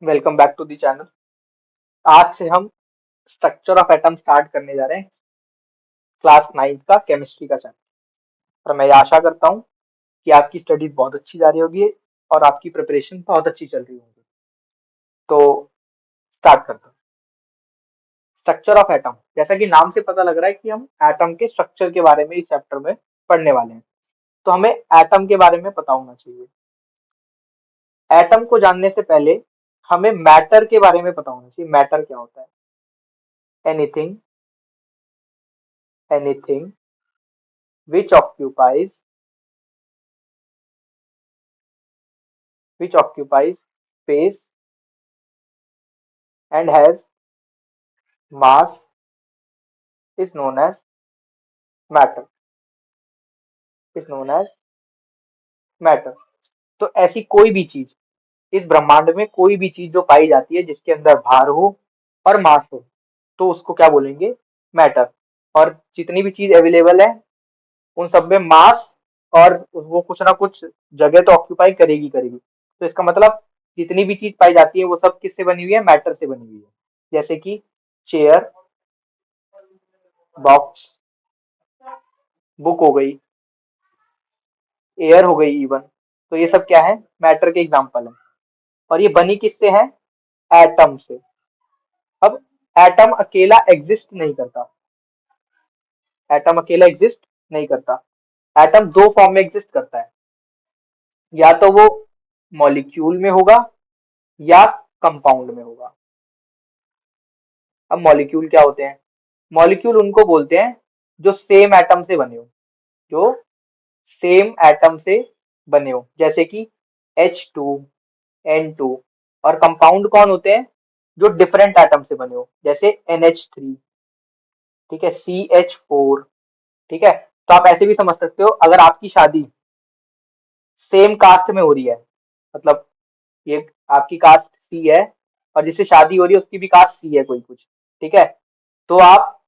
Welcome back to the channel. आज से हम स्ट्रक्चर ऑफ एटम स्टार्ट करने जा रहे हैं, क्लास 9 का केमिस्ट्री का चैप्टर। और मैं ये आशा करता हूँ कि आपकी स्टडीज बहुत अच्छी जा रही होगी और आपकी प्रिपरेशन बहुत अच्छी चल रही होगी। तो स्टार्ट करते हैं। स्ट्रक्चर ऑफ एटम, जैसा कि नाम से पता लग रहा है कि हम एटम के स्ट्रक्चर के बारे में इस चैप्टर में पढ़ने वाले हैं, तो हमें एटम के बारे में पता होना चाहिए। एटम को जानने से पहले हमें मैटर के बारे में पता होना चाहिए। मैटर क्या होता है? Anything anything which occupies which occupies space and has mass is known as matter is known as matter। तो ऐसी कोई भी चीज, इस ब्रह्मांड में कोई भी चीज जो पाई जाती है जिसके अंदर भार हो और मास हो, तो उसको क्या बोलेंगे? मैटर। और जितनी भी चीज अवेलेबल है उन सब में मास और वो कुछ ना कुछ जगह तो ऑक्यूपाई करेगी करेगी। तो इसका मतलब जितनी भी चीज पाई जाती है वो सब किससे बनी हुई है? मैटर से बनी हुई है। जैसे कि चेयर, बॉक्स, बुक हो गई, एयर हो गई इवन। तो ये सब क्या है? मैटर के एग्जाम्पल है। और ये बनी किससे है? एटम से। अब एटम अकेला एग्जिस्ट नहीं करता। एटम अकेला एग्जिस्ट नहीं करता। एटम दो फॉर्म में एग्जिस्ट करता है। या तो वो मॉलिक्यूल में होगा या कंपाउंड में होगा। अब मॉलिक्यूल क्या होते हैं? मॉलिक्यूल उनको बोलते हैं जो सेम एटम से बने हो, जो सेम एटम से बने हो, जैसे कि H2, N2। और कंपाउंड कौन होते हैं? जो डिफरेंट एटम से बने हो, जैसे NH3, ठीक है, CH4। ठीक है। तो आप ऐसे भी समझ सकते हो, अगर आपकी शादी सेम कास्ट में हो रही है, मतलब ये आपकी कास्ट सी है और जिससे शादी हो रही है उसकी भी कास्ट सी है कोई कुछ, ठीक है, तो आप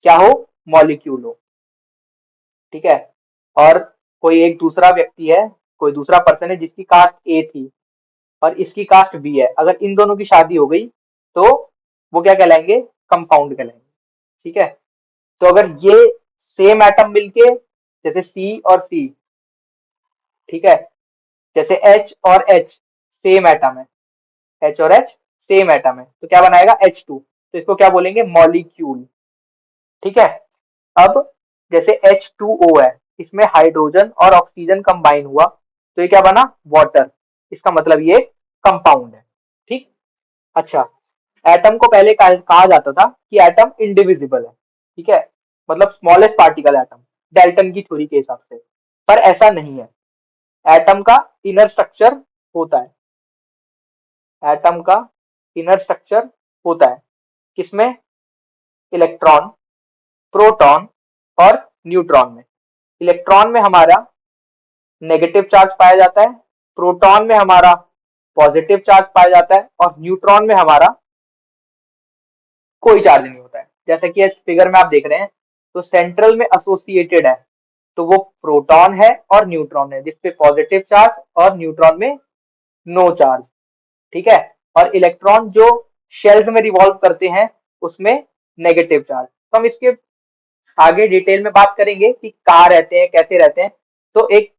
क्या हो? मॉलिक्यूल हो। ठीक है। और कोई एक दूसरा व्यक्ति है, कोई दूसरा पर्सन है जिसकी कास्ट ए थी और इसकी कास्ट बी है, अगर इन दोनों की शादी हो गई तो वो क्या कहलाएंगे? कंपाउंड कहलाएंगे। ठीक है। तो अगर ये सेम एटम मिलके, जैसे सी और सी, ठीक है, जैसे एच और एच सेम एटम है, एच और एच सेम एटम है, तो क्या बनाएगा? H2। तो इसको क्या बोलेंगे? मॉलिक्यूल। ठीक है। अब जैसे H2O है, इसमें हाइड्रोजन और ऑक्सीजन कंबाइन हुआ, तो ये क्या बना? वाटर। इसका मतलब ये कंपाउंड है। ठीक। अच्छा, एटम को पहले कहा जाता था कि एटम इंडिविजिबल है। ठीक है, मतलब स्मॉलेस्ट पार्टिकल एटम, डाल्टन की थ्योरी के हिसाब से। पर ऐसा नहीं है। एटम का इनर स्ट्रक्चर होता है। एटम का इनर स्ट्रक्चर होता है किसमें? इलेक्ट्रॉन, प्रोटॉन और न्यूट्रॉन में। इलेक्ट्रॉन में हमारा नेगेटिव चार्ज पाया जाता है, प्रोटॉन में हमारा पॉजिटिव चार्ज पाया जाता है और न्यूट्रॉन में हमारा कोई चार्ज नहीं होता है। जैसे कि इस फिगर में आप देख रहे हैं, तो सेंट्रल में एसोसिएटेड है, तो वो प्रोटॉन है और न्यूट्रॉन है, जिसपे पॉजिटिव चार्ज और न्यूट्रॉन में नो चार्ज। ठीक है। और इलेक्ट्रॉन जो शेल्स में रिवॉल्व करते हैं उसमें नेगेटिव चार्ज। तो हम इसके आगे डिटेल में बात करेंगे कि कहाँ रहते हैं, कैसे रहते हैं। तो एक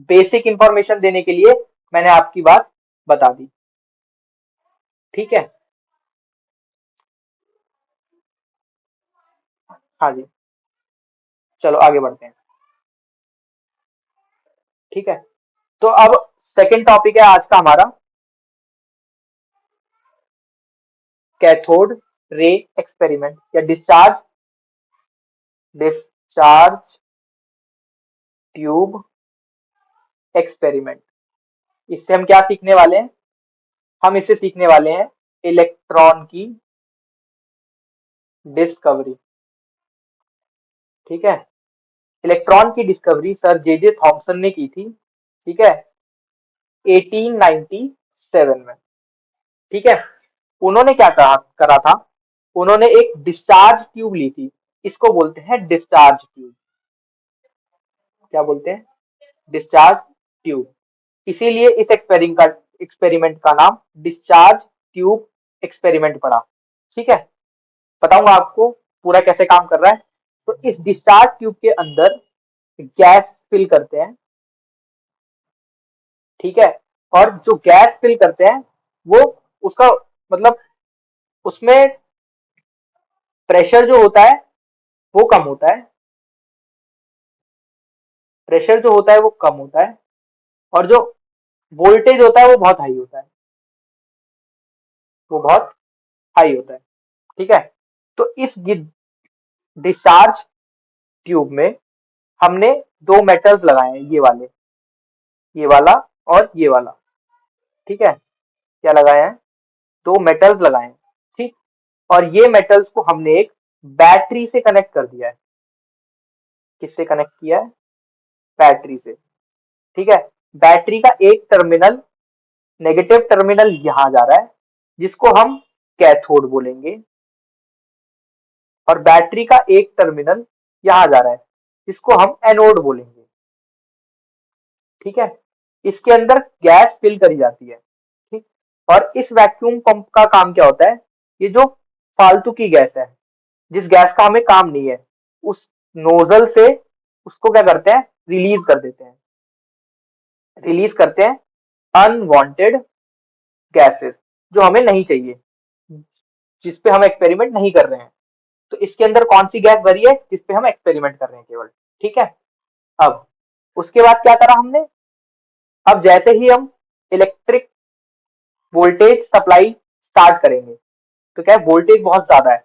बेसिक इंफॉर्मेशन देने के लिए मैंने आपकी बात बता दी। ठीक है। हाँ जी, चलो आगे बढ़ते हैं। ठीक है। तो अब सेकंड टॉपिक है आज का हमारा, कैथोड रे एक्सपेरिमेंट या डिस्चार्ज ट्यूब एक्सपेरिमेंट। इससे हम क्या सीखने वाले हैं? हम इससे सीखने वाले हैं इलेक्ट्रॉन की डिस्कवरी। ठीक है। इलेक्ट्रॉन की डिस्कवरी सर जे थॉमसन ने की थी। ठीक है, 1897 में। ठीक है। उन्होंने क्या करा था? उन्होंने एक डिस्चार्ज ट्यूब ली थी। इसको बोलते हैं डिस्चार्ज ट्यूब। क्या बोलते हैं? Discharge tube. इसीलिए इस एक्सपेरिमेंट का नाम डिस्चार्ज ट्यूब एक्सपेरिमेंट पढ़ा, ठीक है। बताऊंगा आपको पूरा कैसे काम कर रहा है। तो इस डिस्चार्ज ट्यूब के अंदर गैस फिल करते हैं, ठीक है। और जो गैस फिल करते हैं वो उसका मतलब उसमें प्रेशर जो होता है वो कम होता है, प्रेशर जो होता है वो कम होता है, और जो वोल्टेज होता है वो बहुत हाई होता है, वो बहुत हाई होता है, ठीक है। तो इस डिस्चार्ज ट्यूब में हमने दो मेटल्स लगाए हैं, ये वाले, ये वाला और ये वाला, ठीक है। क्या लगाए हैं? दो मेटल्स लगाए हैं, ठीक। और ये मेटल्स को हमने एक बैटरी से कनेक्ट कर दिया है। किससे कनेक्ट किया है? बैटरी से, ठीक है। बैटरी का एक टर्मिनल, नेगेटिव टर्मिनल यहां जा रहा है, जिसको हम कैथोड बोलेंगे, और बैटरी का एक टर्मिनल यहां जा रहा है, जिसको हम एनोड बोलेंगे, ठीक है। इसके अंदर गैस फिल करी जाती है, ठीक। और इस वैक्यूम पंप का काम क्या होता है? ये जो फालतू की गैस है, जिस गैस का हमें काम नहीं है, उस नोजल से उसको क्या करते हैं? रिलीज कर देते हैं, रिलीज करते हैं अनवांटेड गैसेस, जो हमें नहीं चाहिए, जिस पे हम एक्सपेरिमेंट नहीं कर रहे हैं। तो इसके अंदर कौन सी गैस भरी है जिस पे हम एक्सपेरिमेंट कर रहे हैं केवल, ठीक है। अब उसके बाद क्या करा हमने? अब जैसे ही हम इलेक्ट्रिक वोल्टेज सप्लाई स्टार्ट करेंगे, तो क्या है, वोल्टेज बहुत ज्यादा है।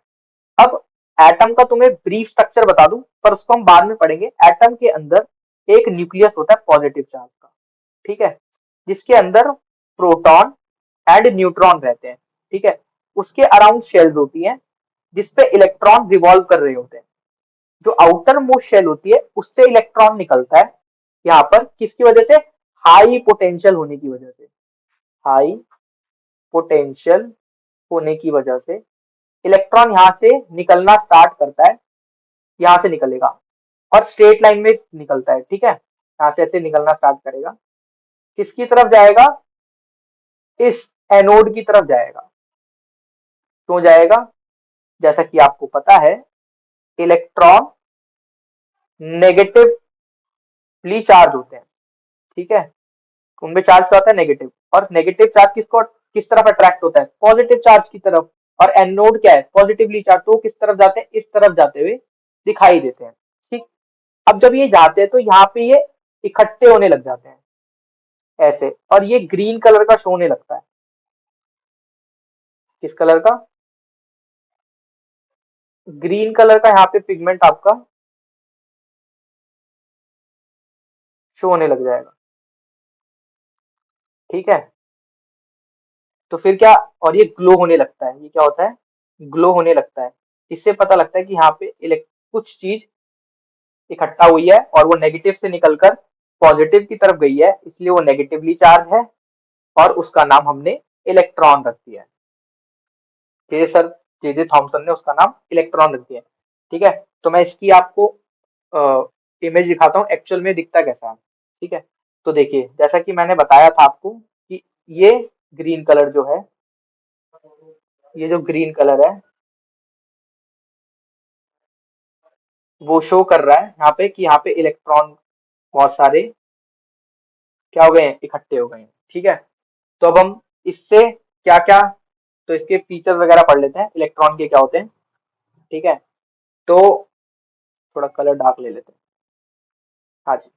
अब एटम का तुम्हें ब्रीफ स्ट्रक्चर बता दूं, पर उसको हम बाद में पढ़ेंगे। एटम के अंदर एक न्यूक्लियस होता है पॉजिटिव चार्ज का, ठीक है, जिसके अंदर प्रोटॉन एंड न्यूट्रॉन रहते हैं, ठीक है। उसके अराउंड शेल्स होती हैं, जिसपे इलेक्ट्रॉन रिवॉल्व कर रहे होते हैं। जो आउटर मोस्ट शेल होती है उससे इलेक्ट्रॉन निकलता है यहाँ पर, किसकी वजह से? हाई पोटेंशियल होने की वजह से, हाई पोटेंशियल होने की वजह से इलेक्ट्रॉन यहाँ से निकलना स्टार्ट करता है, यहाँ से निकलेगा और स्ट्रेट लाइन में निकलता है, ठीक है। यहाँ से ऐसे निकलना स्टार्ट करेगा, किसकी तरफ जाएगा? इस एनोड की तरफ जाएगा। क्यों जाएगा? जैसा कि आपको पता है, इलेक्ट्रॉन नेगेटिवली चार्ज होते हैं, ठीक है। उनमें चार्ज क्या होता है? नेगेटिव। और नेगेटिव चार्ज किसको किस तरफ अट्रैक्ट होता है? पॉजिटिव चार्ज की तरफ। और एनोड क्या है? पॉजिटिवली चार्ज, तो वो किस तरफ जाते हैं? इस तरफ जाते हुए दिखाई देते हैं, ठीक। अब जब ये जाते हैं तो यहाँ पे ये इकट्ठे होने लग जाते हैं ऐसे, और ये ग्रीन कलर का शो होने लगता है। किस कलर का? ग्रीन कलर का यहाँ पे पिगमेंट आपका शो होने लग जाएगा, ठीक है। तो फिर क्या? और ये ग्लो होने लगता है, ये क्या होता है? ग्लो होने लगता है। इससे पता लगता है कि यहाँ पे कुछ चीज इकट्ठा हुई है और वो नेगेटिव से निकलकर पॉजिटिव की तरफ गई है, इसलिए वो नेगेटिवली चार्ज है, और उसका नाम हमने इलेक्ट्रॉन रख दिया है। जे सर जे जे थॉमसन ने उसका नाम इलेक्ट्रॉन रख दिया है, ठीक है। तो मैं इसकी आपको इमेज दिखाता हूँ एक्चुअल में दिखता कैसा है, ठीक है। तो देखिए, जैसा कि मैंने बताया था आपको कि ये ग्रीन कलर जो है, ये जो ग्रीन कलर है वो शो कर रहा है यहाँ पे कि यहाँ पे इलेक्ट्रॉन बहुत सारे क्या हो गए हैं? इकट्ठे हो गए हैं, ठीक है। तो अब हम इससे क्या क्या, तो इसके फीचर वगैरह पढ़ लेते हैं, इलेक्ट्रॉन के क्या होते हैं, ठीक है। तो थोड़ा कलर डार्क ले लेते हैं, हाँ जी।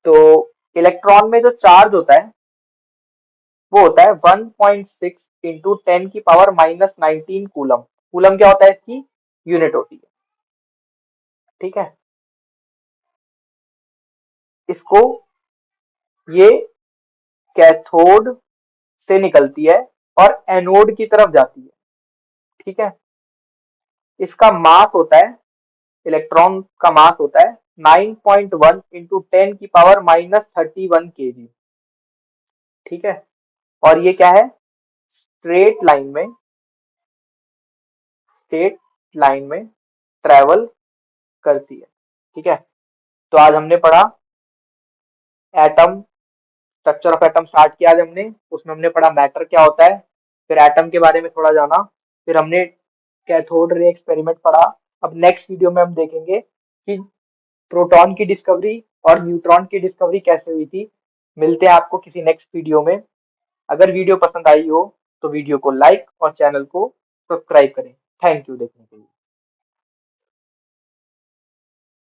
तो इलेक्ट्रॉन में जो चार्ज होता है वो होता है 1.6 इंटू 10⁻⁻19 कूलम। कूलम क्या होता है? इसकी यूनिट होती है, ठीक है। इसको ये कैथोड से निकलती है और एनोड की तरफ जाती है, ठीक है। इसका मास होता है, इलेक्ट्रॉन का मास होता है 9.1 इंटू 10⁻31 kg, ठीक है। और ये क्या है? स्ट्रेट लाइन में, स्ट्रेट लाइन में ट्रेवल करती है, ठीक है। तो आज हमने पढ़ा atom, structure of atom start किया आज हमने, उसमें हमने पढ़ा मैटर क्या होता है, फिर एटम के बारे में थोड़ा जाना, फिर हमने कैथोड रे एक्सपेरिमेंट पढ़ा। अब नेक्स्ट वीडियो में हम देखेंगे कि प्रोटॉन की डिस्कवरी और न्यूट्रॉन की डिस्कवरी कैसे हुई थी। मिलते हैं आपको किसी नेक्स्ट वीडियो में। अगर वीडियो पसंद आई हो तो वीडियो को लाइक और चैनल को सब्सक्राइब करें। थैंक यू देखने के लिए।